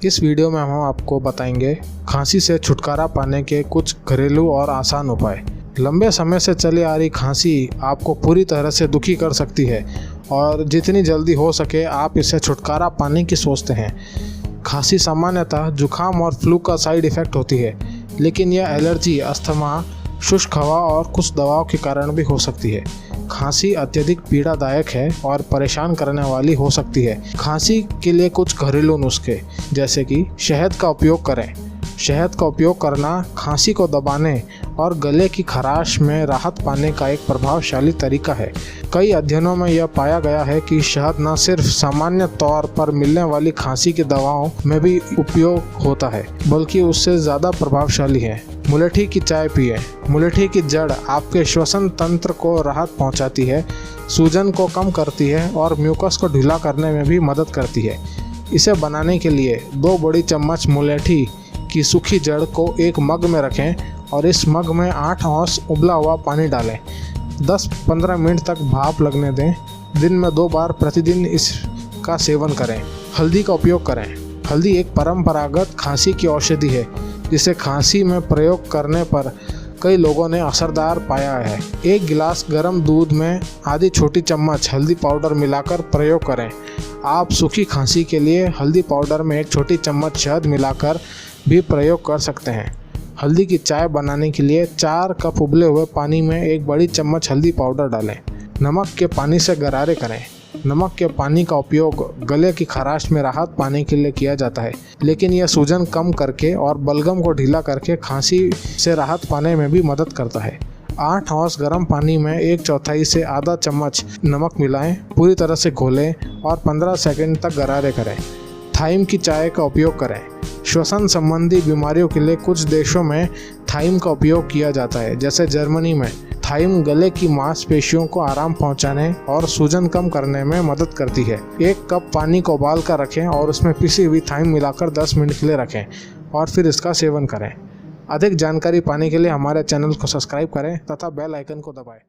इस वीडियो में हम आपको बताएंगे खांसी से छुटकारा पाने के कुछ घरेलू और आसान उपाय। लंबे समय से चली आ रही खांसी आपको पूरी तरह से दुखी कर सकती है और जितनी जल्दी हो सके आप इससे छुटकारा पाने की सोचते हैं। खांसी सामान्यतः जुखाम और फ्लू का साइड इफ़ेक्ट होती है, लेकिन यह एलर्जी, अस्थमा, शुष्क हवा और कुछ दवाओं के कारण भी हो सकती है। खांसी अत्यधिक पीड़ादायक है और परेशान करने वाली हो सकती है। खांसी के लिए कुछ घरेलू नुस्खे जैसे कि शहद का उपयोग करें। शहद का उपयोग करना खांसी को दबाने और गले की खराश में राहत पाने का एक प्रभावशाली तरीका है। कई अध्ययनों में यह पाया गया है कि शहद न सिर्फ सामान्य तौर पर मिलने वाली खांसी की दवाओं में भी उपयोग होता है, बल्कि उससे ज़्यादा प्रभावशाली है। मुलेठी की चाय पिएं। मुलेठी की जड़ आपके श्वसन तंत्र को राहत पहुंचाती है, सूजन को कम करती है और म्यूकस को ढीला करने में भी मदद करती है। इसे बनाने के लिए 2 बड़ी चम्मच मुलेठी की सूखी जड़ को एक मग में रखें और इस मग में 8 औंस उबला हुआ पानी डालें। 10-15 मिनट तक भाप लगने दें। दिन में 2 बार प्रतिदिन इसका सेवन करें। हल्दी का उपयोग करें। हल्दी एक परंपरागत खांसी की औषधि है, जिसे खांसी में प्रयोग करने पर कई लोगों ने असरदार पाया है। 1 गिलास गर्म दूध में आधी छोटी चम्मच हल्दी पाउडर मिलाकर प्रयोग करें। आप सूखी खांसी के लिए हल्दी पाउडर में 1 छोटी चम्मच शहद मिलाकर भी प्रयोग कर सकते हैं। हल्दी की चाय बनाने के लिए 4 कप उबले हुए पानी में 1 बड़ी चम्मच हल्दी पाउडर डालें। नमक के पानी से गरारे करें। नमक के पानी का उपयोग गले की खराश में राहत पाने के लिए किया जाता है, लेकिन यह सूजन कम करके और बलगम को ढीला करके खांसी से राहत पाने में भी मदद करता है। 8 औंस गर्म पानी में 1/4 से आधा चम्मच नमक मिलाएं, पूरी तरह से घोलें और 15 सेकंड तक गरारे करें। थाइम की चाय का उपयोग करें। श्वसन संबंधी बीमारियों के लिए कुछ देशों में थाइम का उपयोग किया जाता है, जैसे जर्मनी में। थाइम गले की मांसपेशियों को आराम पहुंचाने और सूजन कम करने में मदद करती है। 1 कप पानी को उबाल कर रखें और उसमें पिसी हुई थाइम मिलाकर 10 मिनट के लिए रखें और फिर इसका सेवन करें। अधिक जानकारी पाने के लिए हमारे चैनल को सब्सक्राइब करें तथा बेल आइकन को दबाएं।